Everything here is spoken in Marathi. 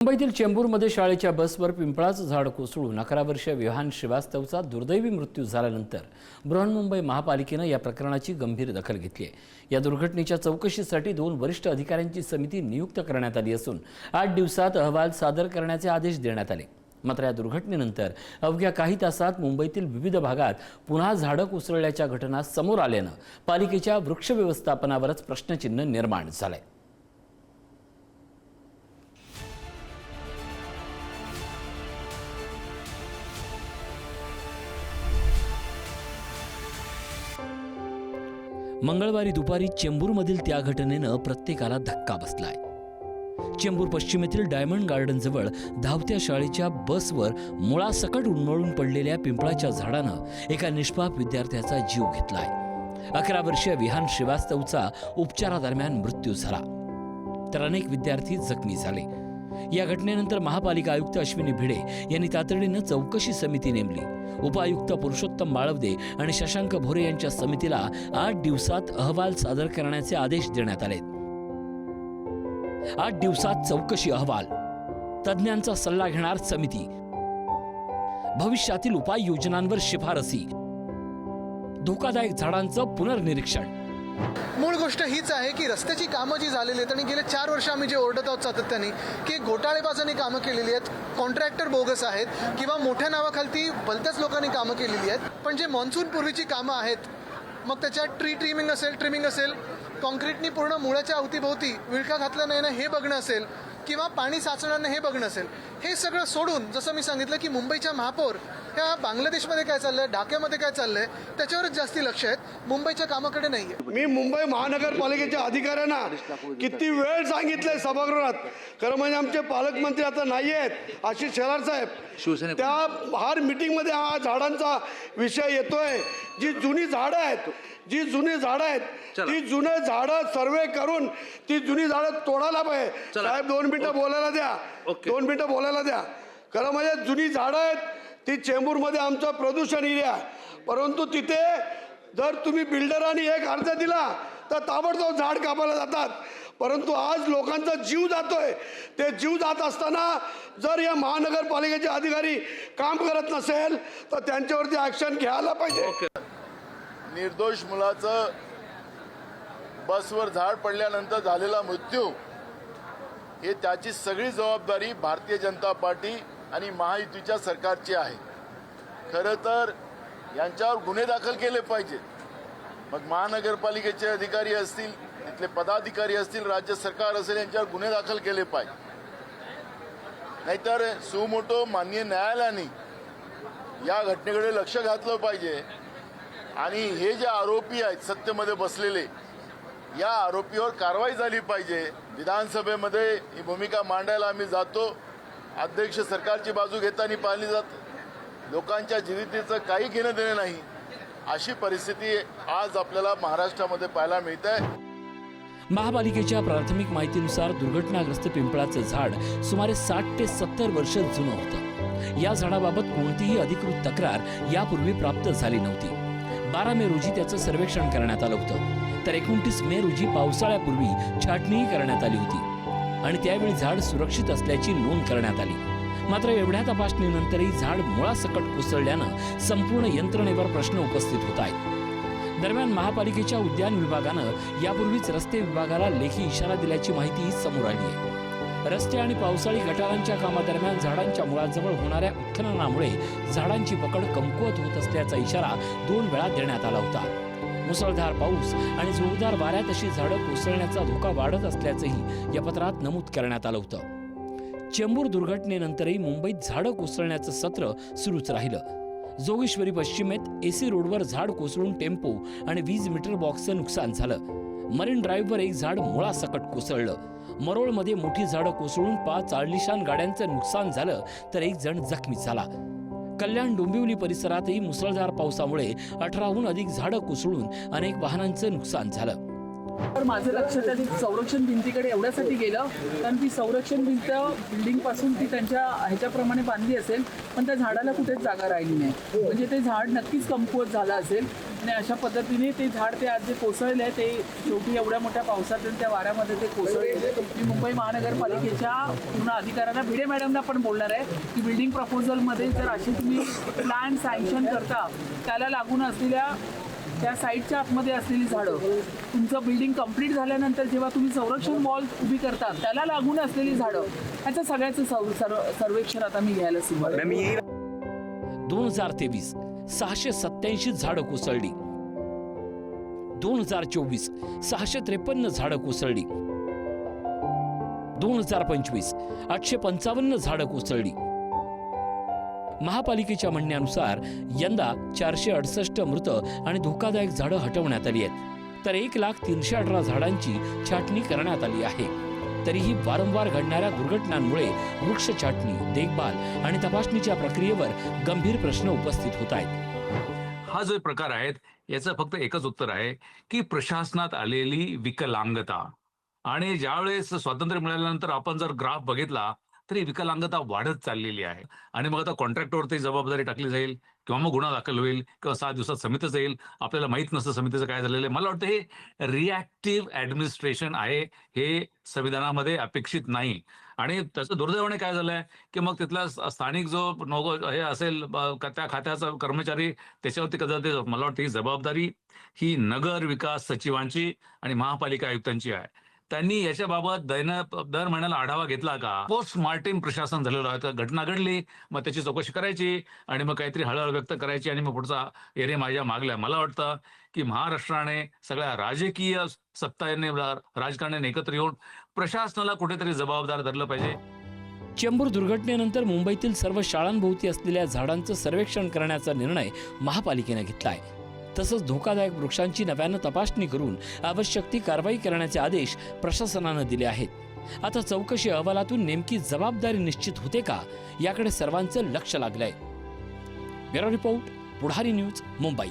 मुंबईतील चेंबूरमध्ये शाळेच्या बसवर पिंपळाचं झाड कोसळून 11 वर्षीय विहान श्रीवास्तवचा दुर्दैवी मृत्यू झाल्यानंतर बृहन्मुंबई महापालिकेनं या प्रकरणाची गंभीर दखल घेतली आहे। या दुर्घटनेच्या चौकशीसाठी 2 वरिष्ठ अधिकाऱ्यांची समिती नियुक्त करण्यात आली असून 8 दिवसात अहवाल सादर करण्याचे आदेश देण्यात आले। मात्र या दुर्घटनेनंतर अवघ्या काही तासात मुंबईतील विविध भागात पुन्हा झाडं कोसळल्याच्या घटना समोर आल्यानं पालिकेच्या वृक्ष व्यवस्थापनावरच प्रश्नचिन्ह निर्माण झालंय। मंगळवारी दुपारी चेंबूरमधील त्या घटनेनं प्रत्येकाला धक्का बसलाय। चेंबूर पश्चिमेतील डायमंड गार्डन जवळ धावत्या शाळेच्या बसवर मुळासकट उन्मळून पडलेल्या पिंपळाच्या झाडानं एका निष्पाप विद्यार्थ्याचा जीव घेतलाय। 11 वर्षीय विहान श्रीवास्तवचा उपचारादरम्यान मृत्यू झाला, तर अनेक विद्यार्थी जखमी झाले। या घटनेनंतर महापालिका आयुक्त अश्विनी भिडे यांनी तातडीनं चौकशी समिती नेमली। उपायुक्त पुरुषोत्तम बाळवदे आणि शशांक भोरे यांच्या समितीला 8 दिवसात अहवाल सादर करण्याचे आदेश देण्यात आले। 8 दिवसात चौकशी अहवाल, तज्ञांचा सल्ला घेणार समिती, भविष्यातील उपाययोजनांवर शिफारसी, धोकादायक झाडांचं पुनर्निरीक्षण। मूळ गोष्ट हीच आहे की रस्त्याची कामं जी झालेली आहेत आणि गेले 4 वर्ष आम्ही जे ओरडत आहोत सातत्याने की घोटाळेबाजांनी कामं केलेली आहेत, कॉन्ट्रॅक्टर बोगस आहेत किंवा मोठ्या नावाखालती भलत्याच लोकांनी कामं केलेली आहेत। पण जे मॉन्सून पूर्वीची कामं आहेत, मग त्याच्यात ट्रिमिंग असेल, कॉन्क्रीटनी पूर्ण मुळाच्या अवतीभोवती विळखा घातला नाही ना हे बघणं असेल, किंवा पाणी साचणार नाही हे बघणं असेल, हे सगळं सोडून जसं मी सांगितलं की मुंबईच्या महापौर ह्या बांगलादेशमध्ये काय चाललंय, ढाक्यामध्ये काय चाललंय त्याच्यावरच जास्ती लक्ष आहेत, मुंबईच्या कामाकडे नाहीये। मी मुंबई महानगरपालिकेच्या अधिकाऱ्यांना किती वेळ सांगितलंय सभागृहात, खरं म्हणजे आमचे पालकमंत्री आता नाही आहेत, आशिष शेलार साहेब, त्या हर मीटिंगमध्ये हा झाडांचा विषय येतोय। जी जुनी झाडं आहेत ती जुने झाडं सर्वे करून ती जुनी झाडं तोडायला पाहिजे। साहेब 2 मिनिटं बोलायला द्या, 2 मिनिटं बोलायला द्या। खरं म्हणजे जुनी झाडं आहेत ती चेंबूरमध्ये आमचं प्रदूषण एरिया, परंतु तिथे जर तुम्ही बिल्डरांनी एक अर्ज दिला तर ताबडतोब झाड कापायला जातात। परंतु आज लोकांचा जीव जातोय, ते जीव जात असताना जर या महानगरपालिकेचे अधिकारी काम करत नसेल तर त्यांच्यावरती ॲक्शन घ्यायला पाहिजे। निर्दोष मुलाचं बसवर झाड पडल्यानंतर झालेला मृत्यू हे त्याची सगळी जबाबदारी भारतीय जनता पार्टी आणि महायुतीच्या सरकारची आहे। खरं तर यांच्यावर गुन्हे दाखल केले पाहिजेत। मग महानगरपालिकेचे अधिकारी असतील, तिथले पदाधिकारी असतील, राज्य सरकार असेल, यांच्यावर गुन्हे दाखल केले पाहिजे। नाहीतर सुमोटो माननीय न्यायालयाने या घटनेकडे लक्ष घातलं पाहिजे आणि हे जे आरोपी आहेत सत्तेमध्ये बसलेले, या आरोपीवर कारवाई झाली पाहिजे। विधानसभेमध्ये ही भूमिका मांडायला आम्ही जातो, अध्यक्ष सरकारची बाजू घेताना पाहिली जाते, लोकांच्या जीवितीचं काही घेणं देणं नाही, अशी परिस्थिती आज आपल्याला महाराष्ट्रामध्ये पाहायला मिळत आहे। महापालिकेच्या प्राथमिक माहितीनुसार दुर्घटनाग्रस्त पिंपळाचं झाड सुमारे 60 ते 70 वर्ष जुनं होतं। या झाडाबाबत कोणतीही अधिकृत तक्रार यापूर्वी प्राप्त झाली नव्हती। 12 मे रोजी त्याचं सर्वेक्षण करण्यात आलं होतं, तर 29 मे रोजी पावसाळ्यापूर्वी छाटणी करण्यात आली होती आणि त्यावेळी झाड सुरक्षित असल्याची नोंद करण्यात आली। मात्र एवढ्या तपासणीनंतरही झाड मुळासकट कोसळल्यानं संपूर्ण यंत्रणेवर प्रश्न उपस्थित होत आहेत। दरम्यान महापालिकेच्या उद्यान विभागानं यापूर्वीच रस्ते विभागाला लेखी इशारा दिल्याची माहिती समोर आली आहे। रस्ते आणि पावसाळी गटारांच्या कामादरम्यान झाडांच्या मुळाजवळ होणाऱ्या उत्खननामुळे झाडांची पकड कमकुवत होत असल्याचा इशारा 2 वेळा देण्यात आला होता। मुसळधार पाऊस आणि जोरदार वाऱ्यात अशी झाडं कोसळण्याचा धोका वाढत असल्याचंही या पत्रात नमूद करण्यात आलं होतं। चेंबूर दुर्घटनेनंतरही मुंबईत झाडं कोसळण्याचं सत्र सुरूच राहिलं। जोगेश्वरी पश्चिमेत AC रोडवर झाड कोसळून टेम्पो आणि 20 मीटर बॉक्सचं नुकसान झालं। मरीन ड्राईव्हवर एक झाड मुळासकट कोसळलं। मरोळमध्ये मोठी झाडं कोसळून 5 आलिशान गाड्यांचं नुकसान झालं, तर 1 जण जखमी झाला। कल्याण डोंबिवली परिसरातही मुसळधार पावसामुळे 18हून अधिक झाडं कोसळून अनेक वाहनांचं नुकसान झालं। तर माझं लक्ष त्या संरक्षण भिंतीकडे एवढ्यासाठी गेलं कारण ती संरक्षण भिंत बिल्डिंगपासून ती त्यांच्या ह्याच्याप्रमाणे बांधली असेल, पण त्या झाडाला कुठेच जागा राहिली नाही, म्हणजे ते झाड नक्कीच कमकुवत झालं असेल। आणि अशा पद्धतीने ते झाड ते आज जे कोसळले ते शेवटी एवढ्या मोठ्या पावसात आणि त्या वाऱ्यामध्ये ते कोसळले. मी मुंबई महानगरपालिकेच्या पूर्ण अधिकाऱ्यांना, भिडे मॅडमना पण बोलणार आहे की बिल्डिंग प्रपोजलमध्ये जर असे तुम्ही प्लॅन सँक्शन करता, त्याला लागून असलेल्या त्या साईडच्या आतमध्ये असलेली झाडं, तुमचं बिल्डिंग कंप्लीट झाल्यानंतर जेव्हा तुम्ही संरक्षण वॉल उभी करता त्याला लागून असलेली झाडं, ह्याचं सगळ्याचं सर्वेक्षण आता मी घ्यायला सुरुवात केली. 2023 687 झाडं कोसळली. 2024 653 झाडं कोसळली. 2025 855 झाडं कोसळली. महापालिकेच्या म्हणण्यानुसार यंदा 468 मृत आणि धोकादायक झाडं हटवण्यात आली आहेत, तर 1,03,18 झाडांची छाटणी करण्यात आली आहे. तरीही वारंवार घडणाऱ्या दुर्घटनांमुळे वृक्ष छाटणी, देखभाल आणि तपासणीच्या प्रक्रियेवर गंभीर प्रश्न उपस्थित होत आहेत. हा जो प्रकार आहे याचं फक्त एकच उत्तर आहे की प्रशासनात आलेली विकलांगता. आणि ज्यावेळेस स्वातंत्र्य मिळाल्यानंतर आपण जर ग्राफ बघितला तरी विकलांगता वाढत चाललेली आहे. आणि मग आता कॉन्ट्रॅक्टरवरती जबाबदारी टाकली जाईल किंवा मग गुन्हा दाखल होईल किंवा 6 दिवसात समितीच येईल. आपल्याला माहित नसतं समितीचं काय झालेलं आहे. मला वाटतं हे रिॲक्टिव्ह ऍडमिनिस्ट्रेशन आहे, हे संविधानामध्ये अपेक्षित नाही. आणि त्याचं दुर्दैवाने काय झालंय की मग तिथला स्थानिक जो हे असेल त्या खात्याचा कर्मचारी त्याच्यावरती कदाचित मला वाटतं ही जबाबदारी ही नगर विकास सचिवांची आणि महापालिका आयुक्तांची आहे. त्यांनी याच्याबाबत दर महिन्याला आढावा घेतला का? पोस्टमार्टम प्रशासन झालेलं आहे. घटना घडली मग त्याची चौकशी करायची आणि मग काहीतरी हळहळ व्यक्त करायची आणि मग पुढचा एरे माझ्या मागल्या. मला वाटतं की महाराष्ट्राने सगळ्या राजकीय सत्ताने राजकारण्याने एकत्र येऊन प्रशासनाला कुठेतरी जबाबदार धरलं पाहिजे. चेंबूर दुर्घटनेनंतर मुंबईतील सर्व शाळांभोवती असलेल्या झाडांचं सर्वेक्षण करण्याचा निर्णय महापालिकेने घेतलाय. तसंच धोकादायक वृक्षांची नव्यानं तपासणी करून आवश्यक ती कारवाई करण्याचे आदेश प्रशासनानं दिले आहेत. आता चौकशी अहवालातून नेमकी जबाबदारी निश्चित होते का, याकडे सर्वांचं लक्ष लागलंय. ब्युरो रिपोर्ट, पुढारी न्यूज, मुंबई.